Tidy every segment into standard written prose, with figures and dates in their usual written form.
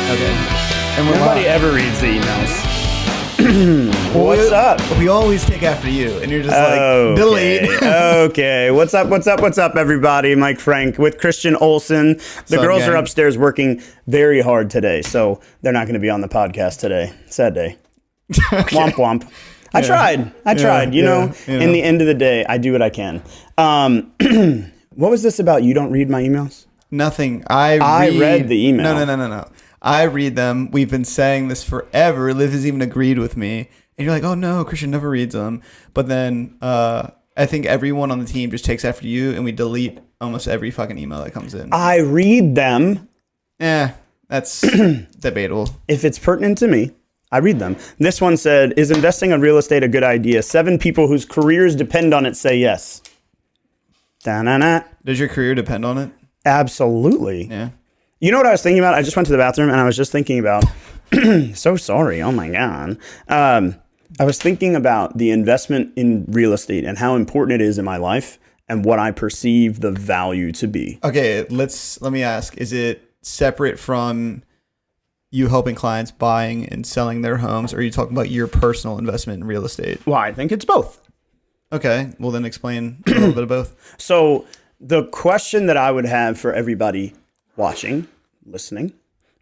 Okay. And we're Nobody live. ever reads the emails. What's up? We always take after you, and you're just like, delete. Okay. What's up, everybody? Mike Frank with Christian Olson. The up, girls gang? are upstairs working very hard today, so they're not going to be on the podcast today. Sad day. Womp womp. I tried. You know, in the end of the day, I do what I can. What was this about? You don't read my emails? Nothing. I read the email. No. I read them. We've been saying this forever. Liv has even agreed with me. And you're like, oh no, Christian never reads them. But then I think everyone on the team just takes after you, and we delete almost every fucking email that comes in. I read them. That's debatable. If it's pertinent to me, I read them. This one said, is investing in real estate a good idea? 7 people whose careers depend on it say yes. Da-na-na. Does your career depend on it? Absolutely. Yeah. You know what I was thinking about? I just went to the bathroom and I was just thinking about, so sorry, oh my God. I was thinking about the investment in real estate and how important it is in my life and what I perceive the value to be. Okay, let me ask, is it separate from you helping clients buying and selling their homes, or are you talking about your personal investment in real estate? Well, I think it's both. Okay, well then explain a little bit of both. So the question that I would have for everybody watching, listening,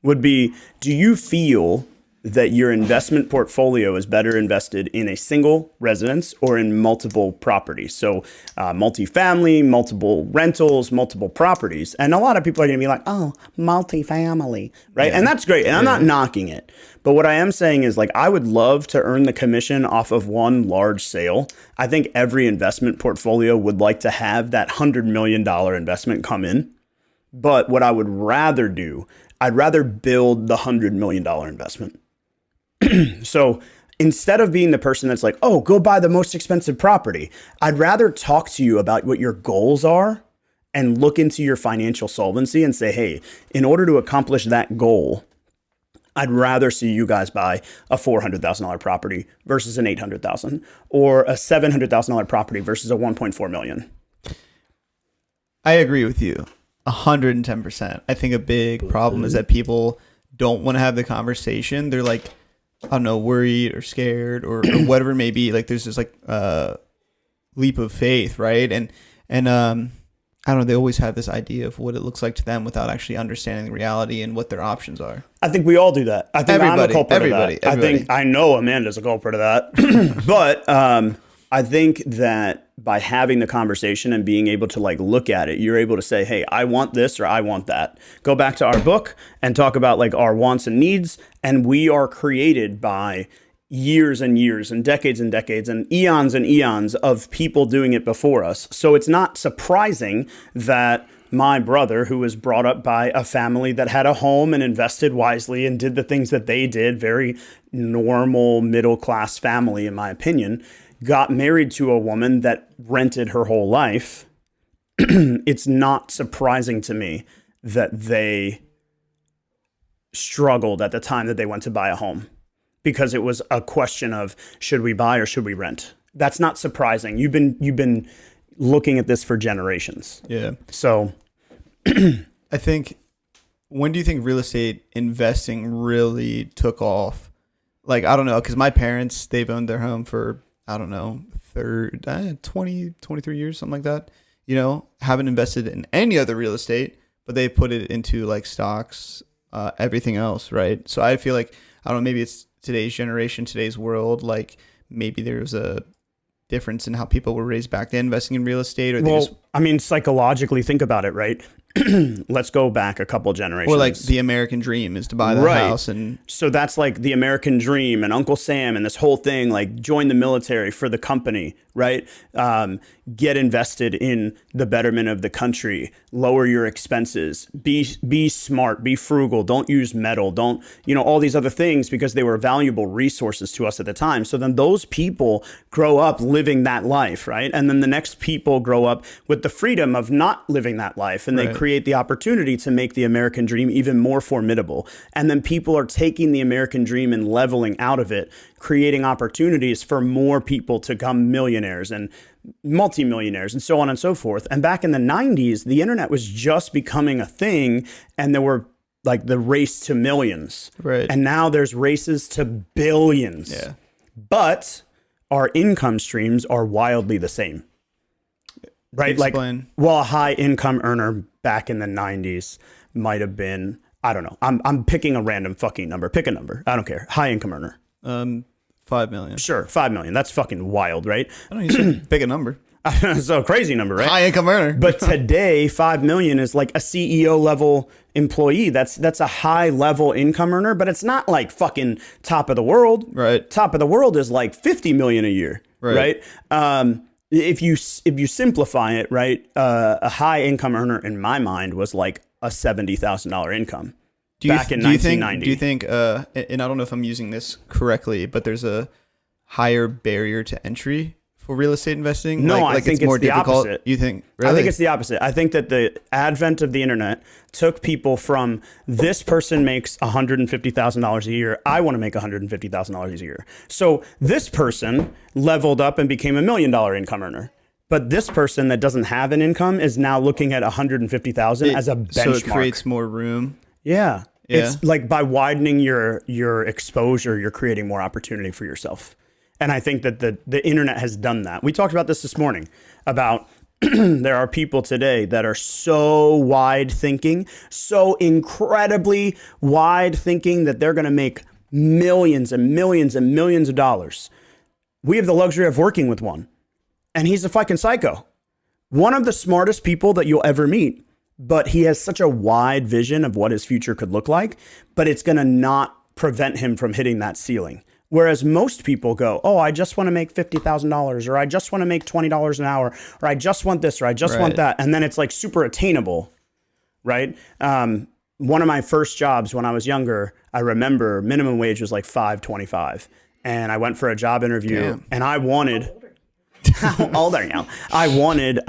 would be, do you feel that your investment portfolio is better invested in a single residence or in multiple properties? So multifamily, multiple rentals, multiple properties. And a lot of people are going to be like, oh, multifamily, right? Yeah. And that's great. And I'm not knocking it. But what I am saying is, like, I would love to earn the commission off of one large sale. I think every investment portfolio would like to have that $100 million investment come in. But what I would rather do, I'd rather build the $100 million investment. So instead of being the person that's like, oh, go buy the most expensive property, I'd rather talk to you about what your goals are and look into your financial solvency and say, hey, in order to accomplish that goal, I'd rather see you guys buy a $400,000 property versus an $800,000, or a $700,000 property versus a $1.4 million. I agree with you 110%. I think a big problem is that people don't want to have the conversation. They're like, I don't know, worried or scared or whatever it may be. Like there's this like leap of faith, right? And I don't know, they always have this idea of what it looks like to them without actually understanding the reality and what their options are. I think we all do that. I think I'm a culprit of that. I think I know Amanda's a culprit of that. But I think that by having the conversation and being able to like look at it, you're able to say, hey, I want this or I want that. Go back to our book and talk about like our wants and needs. And we are created by years and years and decades and eons of people doing it before us. So it's not surprising that my brother, who was brought up by a family that had a home and invested wisely and did the things that they did, very normal middle-class family, in my opinion, got married to a woman that rented her whole life. It's not surprising to me that they struggled at the time that they went to buy a home, because it was a question of, should we buy or should we rent? That's not surprising. You've been looking at this for generations. Yeah. So I think, when do you think real estate investing really took off? Like, I don't know, because my parents, they've owned their home for, I don't know, 20, 23 years, something like that. You know, haven't invested in any other real estate, but they put it into like stocks, everything else, right? So I feel like, I don't know, maybe it's today's generation, today's world, like maybe there's a difference in how people were raised back then investing in real estate, or I mean, psychologically, think about it, right? Let's go back a couple generations. Or like the American dream is to buy the house. And so that's like the American dream and Uncle Sam and this whole thing, like join the military for the company, right? Get invested in the betterment of the country, lower your expenses, be smart, be frugal, don't use metal, don't, all these other things, because they were valuable resources to us at the time. So then those people grow up living that life, right? And then the next people grow up with the freedom of not living that life, and they create the opportunity to make the American dream even more formidable. And then people are taking the American dream and leveling out of it, creating opportunities for more people to become millionaires and multimillionaires and so on and so forth. And back in the 90s, the internet was just becoming a thing, and there were like the race to millions. Right. And now there's races to billions. Yeah. But our income streams are wildly the same. Right? Explain. Like, well, a high income earner back in the 90s might have been, I don't know. I'm picking a random fucking number. Pick a number. I don't care. High income earner. 5 million. Sure, 5 million. That's fucking wild, right? I don't know, you should pick a number. So a crazy number, right? High income earner. But today, 5 million is like a CEO level employee. That's a high level income earner, but it's not like fucking top of the world. Right. Top of the world is like 50 million a year, right? If you simplify it, right, a high income earner in my mind was like a $70,000 income back in 1990. Do you think, and I don't know if I'm using this correctly, but there's a higher barrier to entry for real estate investing? No, I think it's more difficult. Opposite. You think? Really? I think it's the opposite. I think that the advent of the internet took people from this person makes $150,000 a year. I want to make $150,000 a year. So this person leveled up and became $1 million income earner. But this person that doesn't have an income is now looking at $150,000 as a benchmark. So it creates more room. Yeah. It's like by widening your exposure, you're creating more opportunity for yourself. And I think that the internet has done that. We talked about this morning about there are people today that are so wide thinking, so incredibly wide thinking that they're going to make millions and millions and millions of dollars. We have the luxury of working with one, and he's a fucking psycho. One of the smartest people that you'll ever meet, but he has such a wide vision of what his future could look like, but it's going to not prevent him from hitting that ceiling. Whereas most people go, oh, I just want to make $50,000, or I just want to make $20 an hour, or I just want this, or I just want that. And then it's like super attainable, right? One of my first jobs when I was younger, I remember minimum wage was like $5.25. And I went for a job interview and I wanted, how old are you now? I wanted,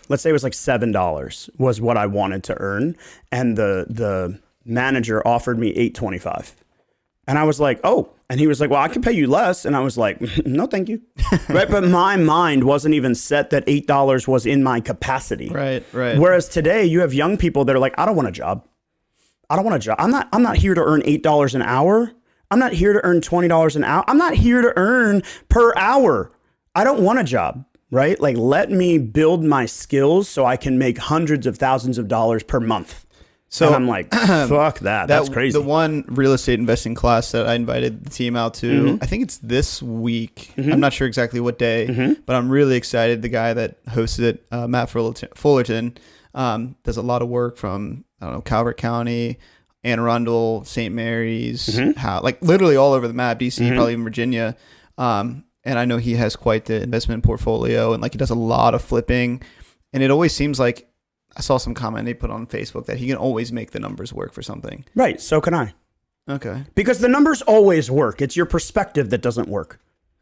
let's say it was like $7 was what I wanted to earn. And the manager offered me $8.25. And I was like, oh, and he was like, well, I can pay you less. And I was like, no, thank you. Right. But my mind wasn't even set that $8 was in my capacity. Right. Right. Whereas today you have young people that are like, I don't want a job. I don't want a job. I'm not here to earn $8 an hour. I'm not here to earn $20 an hour. I'm not here to earn per hour. I don't want a job. Right. Like, let me build my skills so I can make hundreds of thousands of dollars per month. So and I'm like, fuck that. That's crazy. The one real estate investing class that I invited the team out to, I think it's this week. I'm not sure exactly what day, but I'm really excited. The guy that hosted it, Matt Fullerton, does a lot of work from, I don't know, Calvert County, Anne Arundel, St. Mary's, like literally all over the map, DC, probably even Virginia. And I know he has quite the investment portfolio, and like he does a lot of flipping. And it always seems like, I saw some comment they put on Facebook that he can always make the numbers work for something. Right. So can I. Okay. Because the numbers always work. It's your perspective that doesn't work.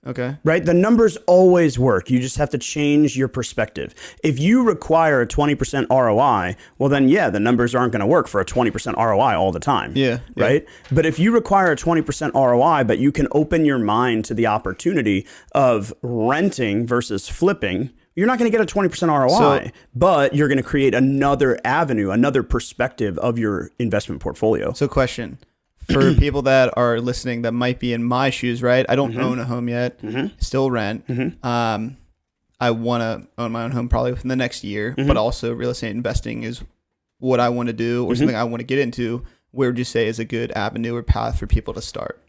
Okay. Right? The numbers always work. You just have to change your perspective. If you require a 20% ROI, well then, yeah, the numbers aren't going to work for a 20% ROI all the time. Yeah. Right? But if you require a 20% ROI, but you can open your mind to the opportunity of renting versus flipping, you're not going to get a 20% ROI, but you're going to create another avenue, another perspective of your investment portfolio. So question, for people that are listening that might be in my shoes, right? I don't own a home yet, still rent. I want to own my own home probably within the next year, but also real estate investing is what I want to do or something I want to get into. Where would you say is a good avenue or path for people to start?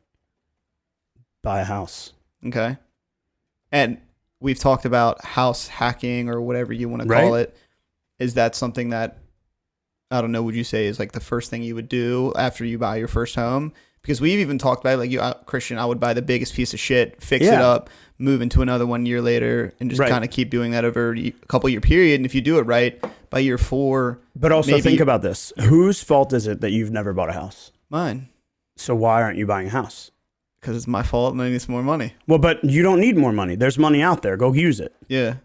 Buy a house. Okay. And we've talked about house hacking or whatever you want to call it. Is that something that, I don't know, would you say is like the first thing you would do after you buy your first home? Because we've even talked about, like, you, Christian, I would buy the biggest piece of shit, fix it up, move into another 1 year later, and just kind of keep doing that over a couple year period. And if you do it right, by year 4. But also think about this. Whose fault is it that you've never bought a house? Mine. So why aren't you buying a house? Because it's my fault and I need some more money. Well, but you don't need more money. There's money out there. Go use it. Yeah.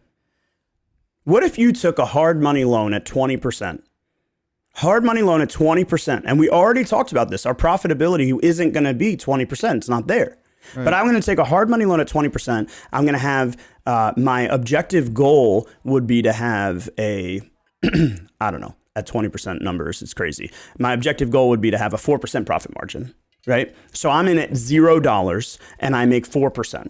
What if you took a hard money loan at 20%? Hard money loan at 20%. And we already talked about this. Our profitability isn't going to be 20%. It's not there. Right. But I'm going to take a hard money loan at 20%. I'm going to have my objective goal would be to have a, I don't know, at 20% numbers. It's crazy. My objective goal would be to have a 4% profit margin, right? So I'm in at $0 and I make 4%.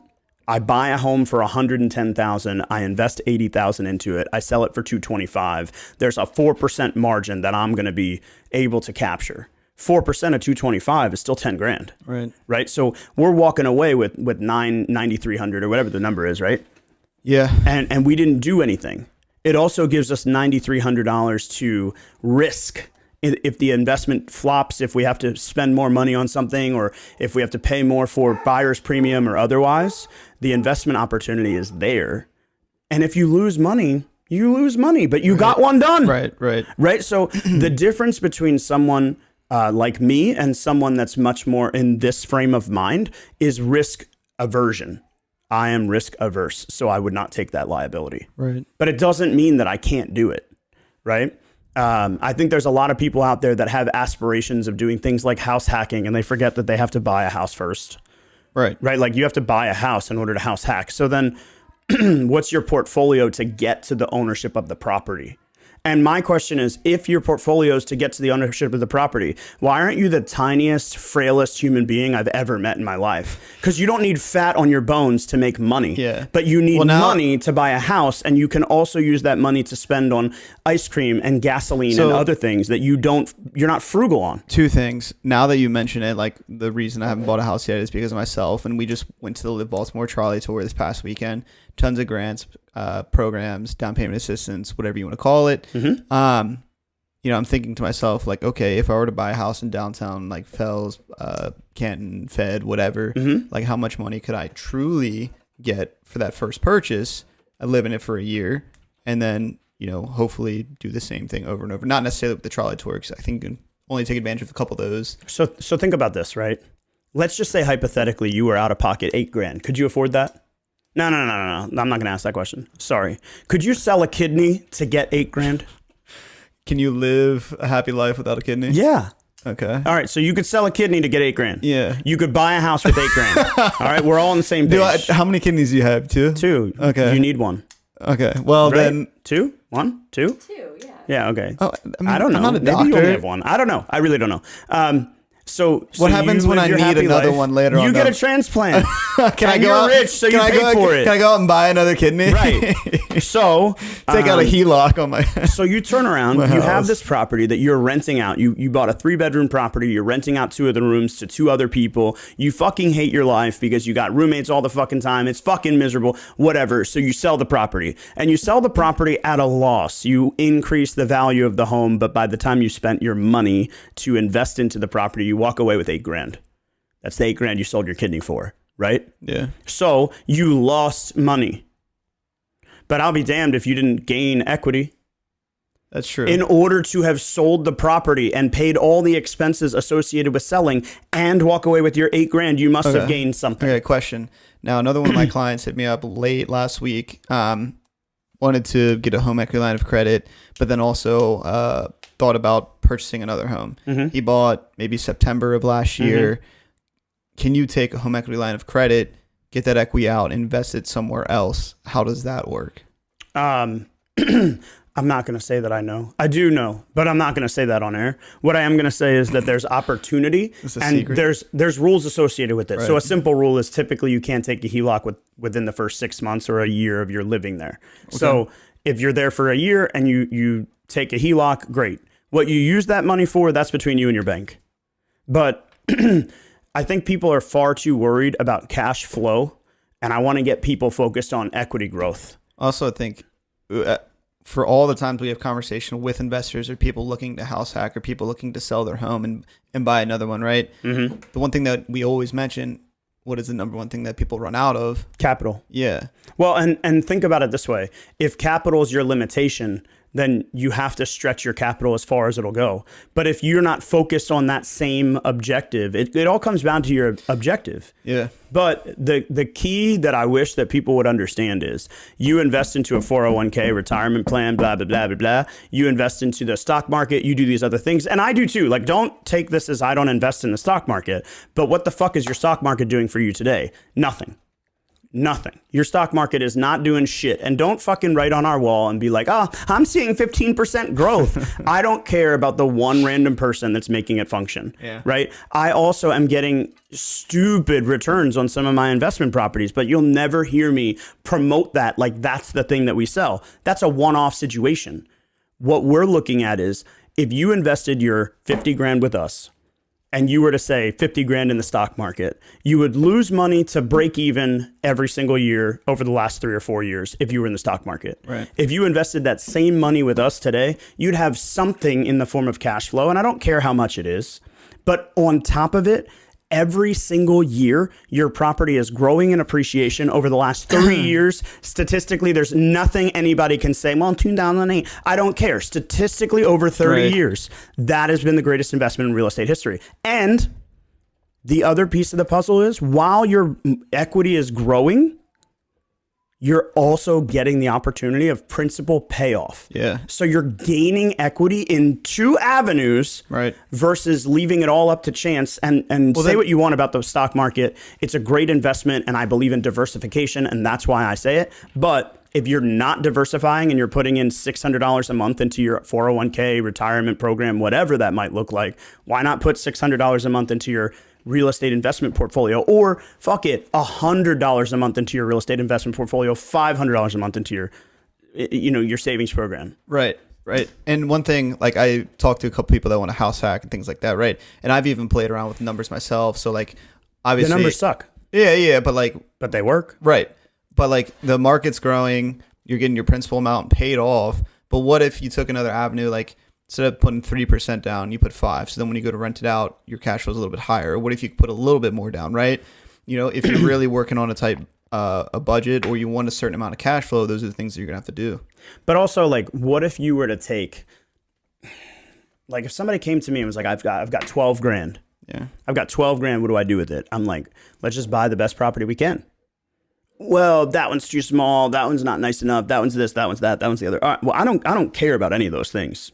I buy a home for $110,000. I invest $80,000 into it. I sell it for $225,000. There's a 4% margin that I'm going to be able to capture. 4% of $225,000 is still $10,000. Right. Right. So we're walking away with $9,300 or whatever the number is, right? Yeah. And we didn't do anything. It also gives us $9,300 to risk. If the investment flops, if we have to spend more money on something, or if we have to pay more for buyer's premium or otherwise, the investment opportunity is there. And if you lose money, you lose money, but you got one done. Right. So the difference between someone like me and someone that's much more in this frame of mind is risk aversion. I am risk averse, so I would not take that liability. Right. But it doesn't mean that I can't do it. Right. I think there's a lot of people out there that have aspirations of doing things like house hacking, and they forget that they have to buy a house first. Right. Like you have to buy a house in order to house hack. So then what's your portfolio to get to the ownership of the property? And my question is, if your portfolio is to get to the ownership of the property, why aren't you the tiniest, frailest human being I've ever met in my life? Because you don't need fat on your bones to make money. Yeah. But you need money to buy a house, and you can also use that money to spend on ice cream and gasoline and other things that you're not frugal on. Two things. Now that you mention it, like the reason I haven't bought a house yet is because of myself. And we just went to the Live Baltimore Trolley tour this past weekend. Tons of grants, programs, down payment assistance, whatever you want to call it. Mm-hmm. I'm thinking to myself, like, okay, if I were to buy a house in downtown, like Fells, Canton, Fed, whatever, like how much money could I truly get for that first purchase? I live in it for a year, and then, hopefully do the same thing over and over. Not necessarily with the trolley tour, because I think you can only take advantage of a couple of those. So think about this, right? Let's just say hypothetically you were out of pocket $8,000. Could you afford that? No. I'm not going to ask that question. Sorry. Could you sell a kidney to get $8,000? Can you live a happy life without a kidney? Yeah. Okay. All right. So you could sell a kidney to get $8,000. Yeah. You could buy a house with $8,000. All right. We're all on the same page. How many kidneys do you have? Two? Two. Okay. You need one. Okay. Well, then. Two? One? Two? Two, yeah. Yeah. Okay. Oh, I don't know. I'm not a Maybe doctor. you only have one. I don't know. I really don't know. So what happens when I need another one later on? You get a transplant. Can I go you're out, rich, so you pay for it. Can I go out and buy another kidney? Right. So take out a HELOC on my. So you turn around. You have this property that you're renting out. You bought a 3-bedroom property. You're renting out 2 of the rooms to 2 other people. You fucking hate your life because you got roommates all the fucking time. It's fucking miserable. Whatever. So you sell the property, and you sell the property at a loss. You increase the value of the home, but by the time you spent your money to invest into the property, you walk away with $8,000. That's the $8,000 you sold your kidney for, right? Yeah. So you lost money. But I'll be damned if you didn't gain equity. That's true. In order to have sold the property and paid all the expenses associated with selling and walk away with your $8,000, you must have gained something. Okay, question. Now, another one of my clients hit me up late last week, wanted to get a home equity line of credit, but then also thought about purchasing another home. Mm-hmm. He bought maybe September of last year. Mm-hmm. Can you take a home equity line of credit, get that equity out, invest it somewhere else? How does that work? I'm not going to say that I know. I do know, but I'm not going to say that on air. What I am going to say is that there's opportunity and there's rules associated with it. Right. So a simple rule is typically you can't take a HELOC within the first 6 months or a year of your living there. Okay. So if you're there for a year and you take a HELOC, great. What you use that money for, that's between you and your bank. But I think people are far too worried about cash flow, and I want to get people focused on equity growth. Also, I think for all the times we have conversation with investors or people looking to house hack or people looking to sell their home and buy another one, right? Mm-hmm. The one thing that we always mention, what is the number one thing that people run out of? Capital. Yeah. Well, and think about it this way. If capital is your limitation, then you have to stretch your capital as far as it'll go. But if you're not focused on that same objective, it all comes down to your objective. Yeah. But the key that I wish that people would understand is you invest into a 401k retirement plan, blah, blah, blah, blah, blah. You invest into the stock market. You do these other things. And I do too. Like, don't take this as I don't invest in the stock market. But what the fuck is your stock market doing for you today? Nothing. Nothing. Your stock market is not doing shit. And don't fucking write on our wall and be like, oh, I'm seeing 15% growth. I don't care about the one random person that's making it function. Yeah. Right? I also am getting stupid returns on some of my investment properties, but you'll never hear me promote that like that's the thing that we sell. That's a one-off situation. What we're looking at is if you invested your 50 grand with us, and you were to say 50 grand in the stock market, you would lose money to break even every single year over the last 3 or 4 years if you were in the stock market. Right. If you invested that same money with us today, you'd have something in the form of cash flow. And I don't care how much it is, but on top of it, every single year, your property is growing in appreciation over the last 30 years. Statistically, there's nothing anybody can say, well, in 2008, I don't care. Statistically, over 30 years, that has been the greatest investment in real estate history. And the other piece of the puzzle is while your equity is growing, you're also getting the opportunity of principal payoff. Yeah. So you're gaining equity in 2 avenues versus leaving it all up to chance. And say what you want about the stock market. It's a great investment and I believe in diversification and that's why I say it. But if you're not diversifying and you're putting in $600 a month into your 401k, retirement program, whatever that might look like, why not put $600 a month into your real estate investment portfolio, or fuck it, $100 a month into your real estate investment portfolio, $500 a month into your, your savings program. Right. And one thing, like I talked to a couple people that want a house hack and things like that. Right. And I've even played around with numbers myself. So like, obviously the numbers suck. Yeah. But they work. Right. But like the market's growing, you're getting your principal amount paid off. But what if you took another avenue, like instead of putting 3% down, you put 5%. So then when you go to rent it out, your cash flow is a little bit higher. Or what if you put a little bit more down, right? If you're really working on a tight a budget or you want a certain amount of cash flow, those are the things that you're gonna have to do. But also, like, what if you were to take, like, if somebody came to me and was like, I've got 12 grand. Yeah. I've got 12 grand. What do I do with it? I'm like, let's just buy the best property we can. Well, that one's too small. That one's not nice enough. That one's this. That one's that. That one's the other. All right. Well, I don't care about any of those things.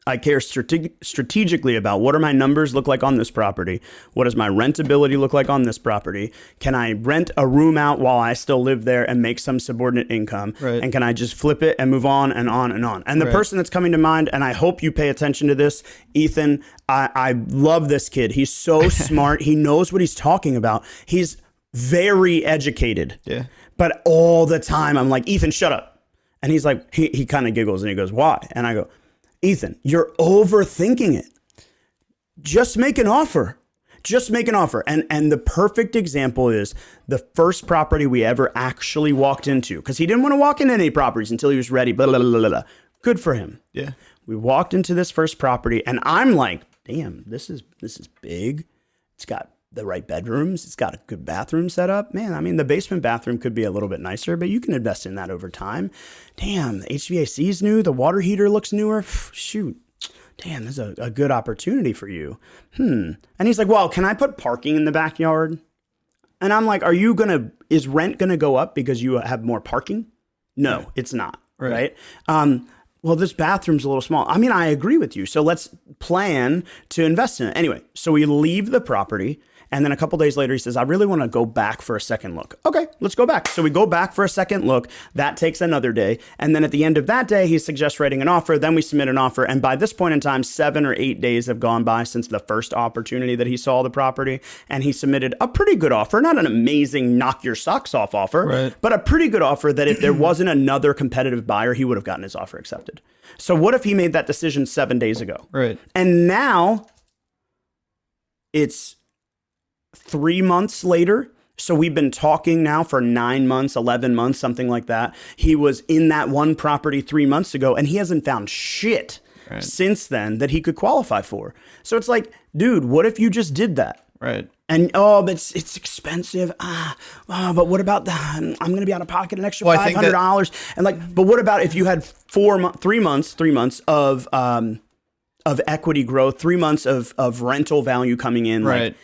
I care strategically about what are my numbers look like on this property? What does my rentability look like on this property? Can I rent a room out while I still live there and make some subordinate income? Right. And can I just flip it and move on and on and on? And the person that's coming to mind, and I hope you pay attention to this, Ethan, I love this kid. He's so smart. He knows what he's talking about. He's very educated. Yeah. But all the time I'm like, Ethan, shut up. And he's like, he kind of giggles and he goes, why? And I go, Ethan, you're overthinking it. Just make an offer. Just make an offer. And the perfect example is the first property we ever actually walked into, because he didn't want to walk into any properties until he was ready. Blah, blah, blah, blah, blah. Good for him. Yeah. We walked into this first property and I'm like, damn, this is big. It's got the right bedrooms. It's got a good bathroom set up. Man, I mean, the basement bathroom could be a little bit nicer, but you can invest in that over time. Damn, the HVAC is new. The water heater looks newer. Shoot. Damn, this is a good opportunity for you. And he's like, well, can I put parking in the backyard? And I'm like, is rent going to go up because you have more parking? No, it's not. Right? Well, this bathroom's a little small. I mean, I agree with you. So let's plan to invest in it. Anyway, so we leave the property. And then a couple days later, he says, I really want to go back for a second look. Okay, let's go back. So we go back for a second look. That takes another day. And then at the end of that day, he suggests writing an offer. Then we submit an offer. And by this point in time, 7 or 8 days have gone by since the first opportunity that he saw the property. And he submitted a pretty good offer, not an amazing knock your socks off offer, but a pretty good offer that if there wasn't another competitive buyer, he would have gotten his offer accepted. So what if he made that decision 7 days ago? Right. And now it's 3 months later. So we've been talking now for 9 months, 11 months, something like that. He was in that one property 3 months ago and he hasn't found shit since then that he could qualify for. So it's like, dude, what if you just did that? Right. And, but it's expensive. But what about that? I'm going to be out of pocket an extra $500. And like, but what about if you had 3 months of equity growth, 3 months of rental value coming in, right? Like,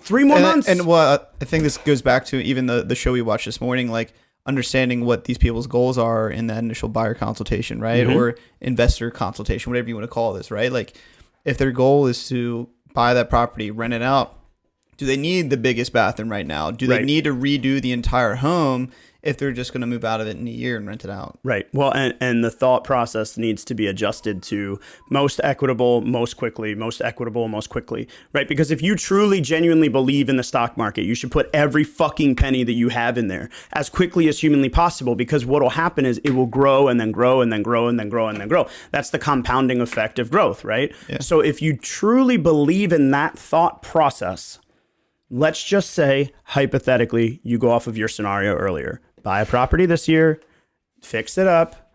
3 more months. And what I think this goes back to even the show we watched this morning, like understanding what these people's goals are in that initial buyer consultation, right? Mm-hmm. Or investor consultation, whatever you want to call this, right? Like if their goal is to buy that property, rent it out, do they need the biggest bathroom right now? Do they need to redo the entire home if they're just going to move out of it in a year and rent it out? Right. Well, and the thought process needs to be adjusted to most equitable, most quickly, most equitable, most quickly, right? Because if you truly, genuinely believe in the stock market, you should put every fucking penny that you have in there as quickly as humanly possible, because what will happen is it will grow and then grow and then grow and then grow and then grow. That's the compounding effect of growth, right? Yeah. So if you truly believe in that thought process, let's just say, hypothetically, you go off of your scenario earlier. Buy a property this year, fix it up,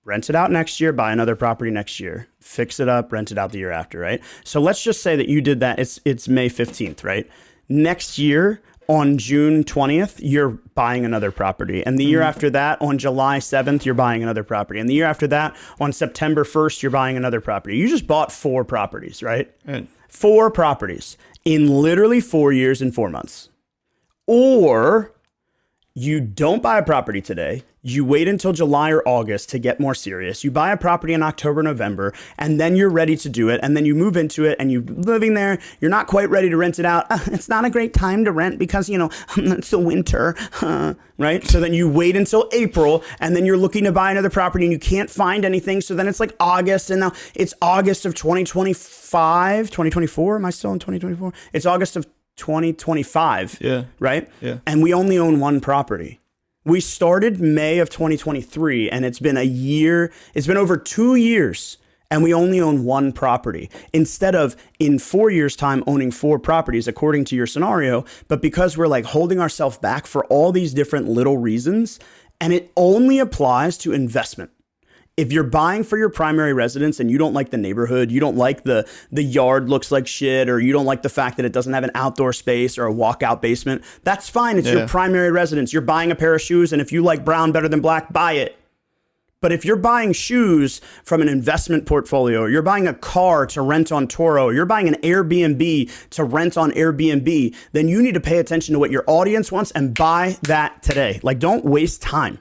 rent it out next year, buy another property next year, fix it up, rent it out the year after, right? So let's just say that you did that. It's May 15th, right? Next year, on June 20th, you're buying another property. And the year after that, on July 7th, you're buying another property. And the year after that, on September 1st, you're buying another property. You just bought 4 properties, right? 4 properties in literally 4 years and 4 months. Or you don't buy a property today. You wait until July or August to get more serious. You buy a property in October, November, and then you're ready to do it. And then you move into it and you're living there. You're not quite ready to rent it out. It's not a great time to rent because, it's the winter, right? So then you wait until April and then you're looking to buy another property and you can't find anything. So then it's like August, and now it's August of 2025, 2024. Am I still in 2024? It's August of 2025. Yeah. Right? Yeah. And we only own 1 property. We started May of 2023 and it's been a year. It's been over 2 years and we only own 1 property instead of in 4 years time owning 4 properties according to your scenario. But because we're like holding ourselves back for all these different little reasons, and it only applies to investment. If you're buying for your primary residence and you don't like the neighborhood, you don't like the yard looks like shit, or you don't like the fact that it doesn't have an outdoor space or a walkout basement, that's fine. It's your primary residence. You're buying a pair of shoes, and if you like brown better than black, buy it. But if you're buying shoes from an investment portfolio, or you're buying a car to rent on Turo, or you're buying an Airbnb to rent on Airbnb, then you need to pay attention to what your audience wants and buy that today. Like, don't waste time.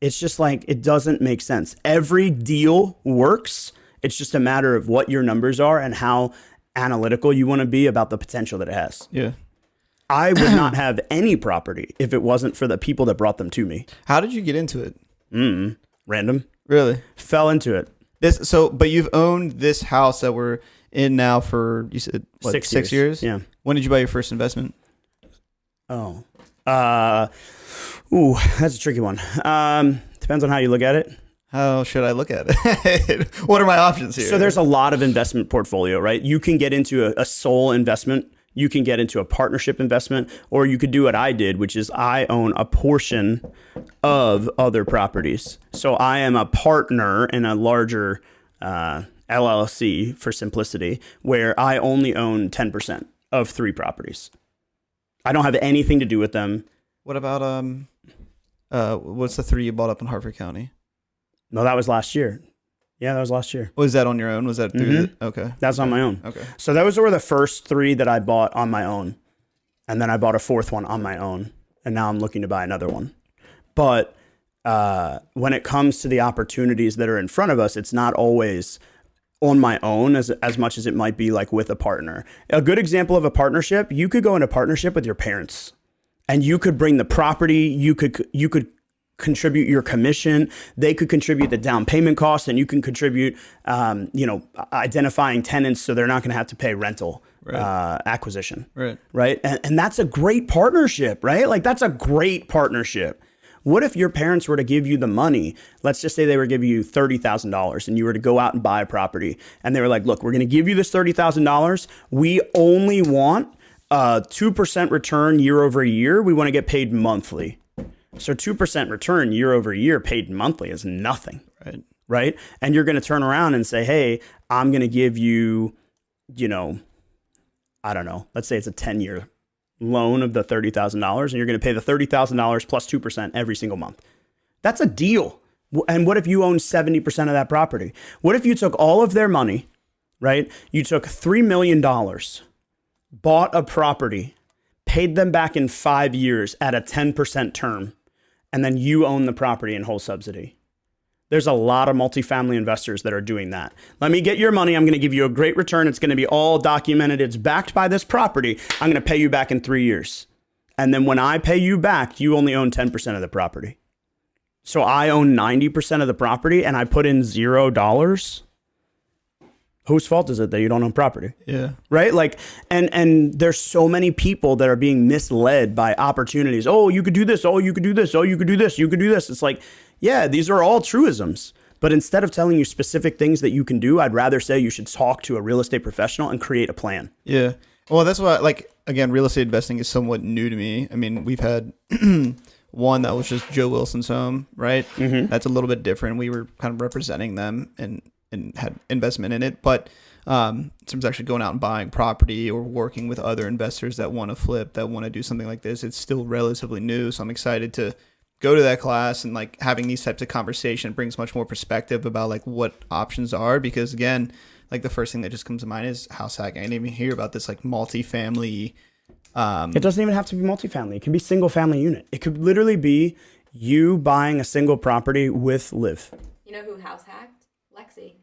It's just like, it doesn't make sense. Every deal works. It's just a matter of what your numbers are and how analytical you want to be about the potential that it has. Yeah. I would not have any property if it wasn't for the people that brought them to me. How did you get into it? Random. Really? Fell into it. But you've owned this house that we're in now for, you said, what, 6 years? Yeah. When did you buy your first investment? That's a tricky one. Depends on how you look at it. How should I look at it? What are my options here? So there's a lot of investment portfolio, right? You can get into a sole investment. You can get into a partnership investment, or you could do what I did, which is I own a portion of other properties. So I am a partner in a larger LLC, for simplicity, where I only own 10% of 3 properties. I don't have anything to do with them. What about what's the 3 you bought up in Harford County? No, that was last year. Yeah, that was last year. Was that on your own? Was that through okay. That's on my own. Okay. So those were the first 3 that I bought on my own. And then I bought a 4th one on my own. And now I'm looking to buy another one. But when it comes to the opportunities that are in front of us, it's not always on my own as much as it might be like with a partner. A good example of a partnership, you could go into partnership with your parents. And you could bring the property, you could contribute your commission, they could contribute the down payment costs, and you can contribute, identifying tenants so they're not going to have to pay rental acquisition. Right. And that's a great partnership, right? Like, that's a great partnership. What if your parents were to give you the money? Let's just say they were giving you $30,000 and you were to go out and buy a property. And they were like, look, we're going to give you this $30,000. We only want 2% return year over year. We want to get paid monthly. So 2% return year over year paid monthly is nothing. Right. And you're going to turn around and say, hey, I'm going to give you, I don't know, let's say it's a 10-year loan of the $30,000 and you're going to pay the $30,000 plus 2% every single month. That's a deal. And what if you own 70% of that property? What if you took all of their money, right? You took $3 million, bought a property, paid them back in 5 years at a 10% term, and then you own the property in whole subsidy. There's a lot of multifamily investors that are doing that. Let me get your money. I'm going to give you a great return. It's going to be all documented. It's backed by this property. I'm going to pay you back in 3 years. And then when I pay you back, you only own 10% of the property. So I own 90% of the property and I put in $0. Whose fault is it that you don't own property? Yeah. Right? Like, and there's so many people that are being misled by opportunities. Oh, you could do this. Oh, you could do this. Oh, you could do this. You could do this. It's like, yeah, these are all truisms. But instead of telling you specific things that you can do, I'd rather say you should talk to a real estate professional and create a plan. Yeah. Well, that's why, like, again, real estate investing is somewhat new to me. I mean, we've had one that was just Joe Wilson's home, right? Mm-hmm. That's a little bit different. We were kind of representing them and had investment in it. But in terms of actually going out and buying property or working with other investors that want to flip, that want to do something like this, it's still relatively new. So I'm excited to go to that class, and like having these types of conversation brings much more perspective about like what options are. Because again, like the first thing that just comes to mind is house hacking. I didn't even hear about this like multifamily. It doesn't even have to be multifamily. It can be single family unit. It could literally be you buying a single property with Liv. You know who house hacked? Lexi.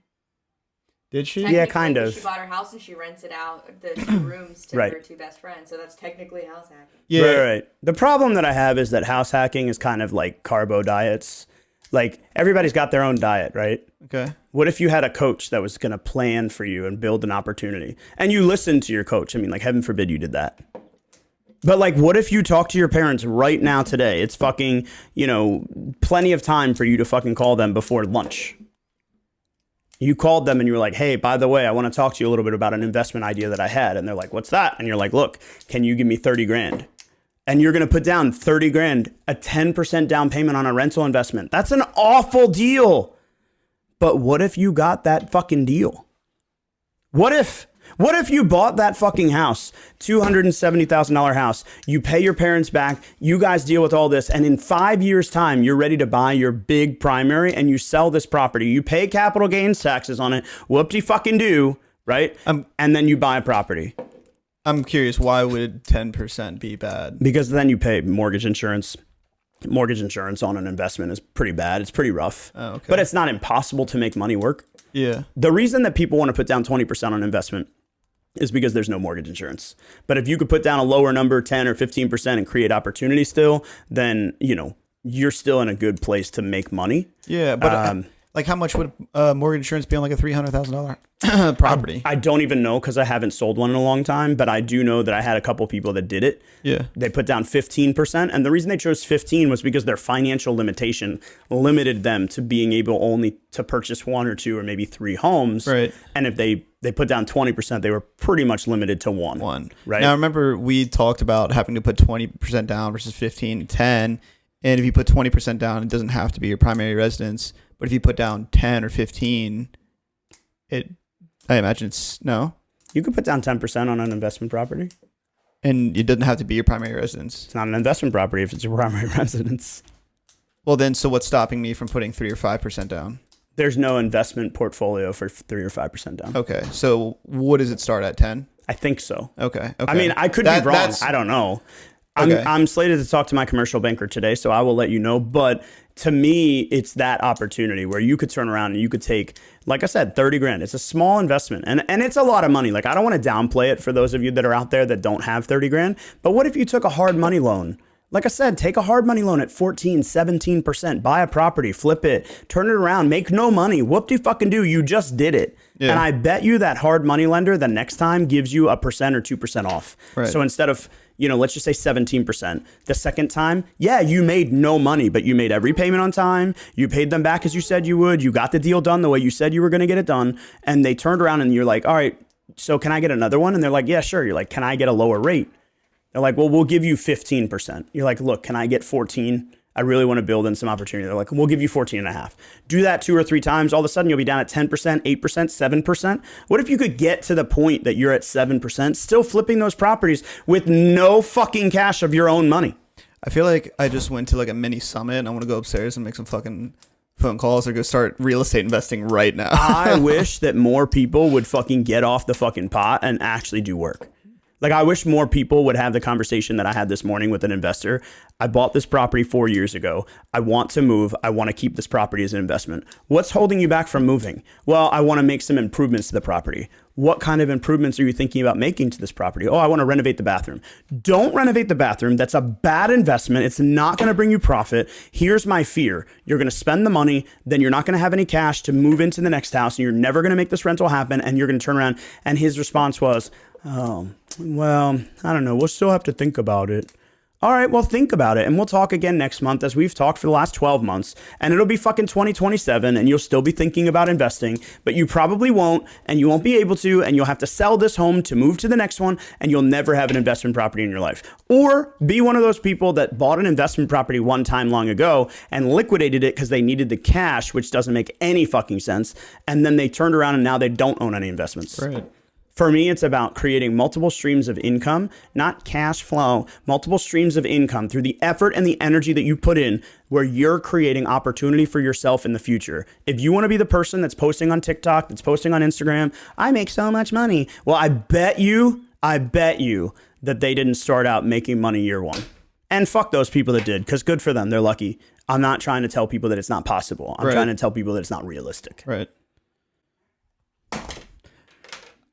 Did she? Yeah, kind of. She bought her house and she rented out the 2 rooms to her 2 best friends. So that's technically house hacking. Yeah, right. The problem that I have is that house hacking is kind of like carbo diets. Like everybody's got their own diet, right? Okay. What if you had a coach that was going to plan for you and build an opportunity, and you listened to your coach? I mean, like, heaven forbid you did that. But like, what if you talk to your parents right now today? It's fucking, plenty of time for you to fucking call them before lunch. You called them and you were like, hey, by the way, I want to talk to you a little bit about an investment idea that I had. And they're like, what's that? And you're like, look, can you give me 30 grand? And you're going to put down 30 grand, a 10% down payment on a rental investment. That's an awful deal. But what if you got that fucking deal? What if you bought that fucking house, $270,000 house, you pay your parents back, you guys deal with all this, and in 5 years' time, you're ready to buy your big primary and you sell this property. You pay capital gains taxes on it, whoop-de-fucking-do, right? And then you buy a property. I'm curious, why would 10% be bad? Because then you pay mortgage insurance. Mortgage insurance on an investment is pretty bad. It's pretty rough. Oh, okay. But it's not impossible to make money work. Yeah. The reason that people want to put down 20% on investment is because there's no mortgage insurance. But if you could put down a lower number, 10 or 15%, and create opportunity still, then, you're still in a good place to make money. Yeah, but like how much would mortgage insurance be on like a $300,000 property? I don't even know because I haven't sold one in a long time, but I do know that I had a couple people that did it. Yeah. They put down 15%. And the reason they chose 15 was because their financial limitation limited them to being able only to purchase 1 or 2 or maybe 3 homes. Right. And if they put down 20%, they were pretty much limited to one. Right. Now, remember, we talked about having to put 20% down versus 15, 10. And if you put 20% down, it doesn't have to be your primary residence. But if you put down 10 or 15, I imagine it's no. You could put down 10% on an investment property. And it doesn't have to be your primary residence. It's not an investment property if it's your primary residence. Well, then, so what's stopping me from putting 3 or 5% down? There's no investment portfolio for 3 or 5% down. Okay. So what does it start at, 10? I think so. Okay. I mean, I could be wrong. I don't know. I'm slated to talk to my commercial banker today, so I will let you know. But to me, it's that opportunity where you could turn around and you could take, like I said, 30 grand. It's a small investment and it's a lot of money. Like, I don't want to downplay it for those of you that are out there that don't have 30 grand. But what if you took a hard money loan? Like I said, take a hard money loan at 14, 17%, buy a property, flip it, turn it around, make no money. Whoop-de-fucking-do, you just did it. Yeah. And I bet you that hard money lender the next time gives you 1% or 2% off. Right. So instead of, let's just say 17%, the second time, yeah, you made no money, but you made every payment on time. You paid them back as you said you would. You got the deal done the way you said you were going to get it done. And they turned around and you're like, all right, so can I get another one? And they're like, yeah, sure. You're like, can I get a lower rate? They're like, well, we'll give you 15%. You're like, look, can I get 14? I really want to build in some opportunity. They're like, we'll give you 14.5. Do that 2 or 3 times. All of a sudden, you'll be down at 10%, 8%, 7%. What if you could get to the point that you're at 7%, still flipping those properties with no fucking cash of your own money? I feel like I just went to like a mini summit and I want to go upstairs and make some fucking phone calls or go start real estate investing right now. I wish that more people would fucking get off the fucking pot and actually do work. Like, I wish more people would have the conversation that I had this morning with an investor. I bought this property 4 years ago. I want to move. I want to keep this property as an investment. What's holding you back from moving? Well, I want to make some improvements to the property. What kind of improvements are you thinking about making to this property? Oh, I want to renovate the bathroom. Don't renovate the bathroom. That's a bad investment. It's not going to bring you profit. Here's my fear. You're going to spend the money, then you're not going to have any cash to move into the next house, and you're never going to make this rental happen, and you're going to turn around. And his response was, oh, well, I don't know. We'll still have to think about it. All right, well, think about it. And we'll talk again next month, as we've talked for the last 12 months. And it'll be fucking 2027, and you'll still be thinking about investing, but you probably won't, and you won't be able to, and you'll have to sell this home to move to the next one, and you'll never have an investment property in your life. Or be one of those people that bought an investment property one time long ago and liquidated it because they needed the cash, which doesn't make any fucking sense. And then they turned around and now they don't own any investments. Right. For me, it's about creating multiple streams of income, not cash flow, multiple streams of income through the effort and the energy that you put in, where you're creating opportunity for yourself in the future. If you want to be the person that's posting on TikTok, that's posting on Instagram, I make so much money. Well, I bet you that they didn't start out making money year one. And fuck those people that did, because good for them. They're lucky. I'm not trying to tell people that it's not possible. I'm trying to tell people that it's not realistic. Right.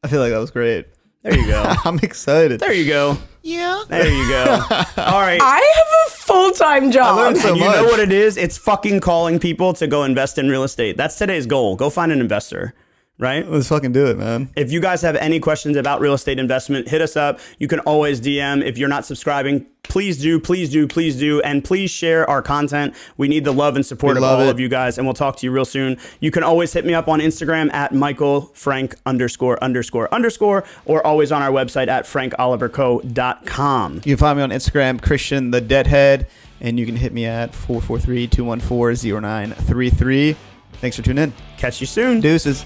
I feel like that was great. There you go. I'm excited. There you go. Yeah. There you go. All right. I have a full-time job. I learned so And you much. know what it is? It's fucking calling people to go invest in real estate. That's today's goal. Go find an investor, right? Let's fucking do it, man. If you guys have any questions about real estate investment, hit us up. You can always DM. If you're not subscribing, please do. And please share our content. We need the love and support of all of you guys, and we'll talk to you real soon. You can always hit me up on Instagram at @MichaelFrank___, or always on our website at frankoliverco.com. You can find me on Instagram, Christian the Deadhead, and you can hit me at 443-214-0933. Thanks for tuning in. Catch you soon. Deuces.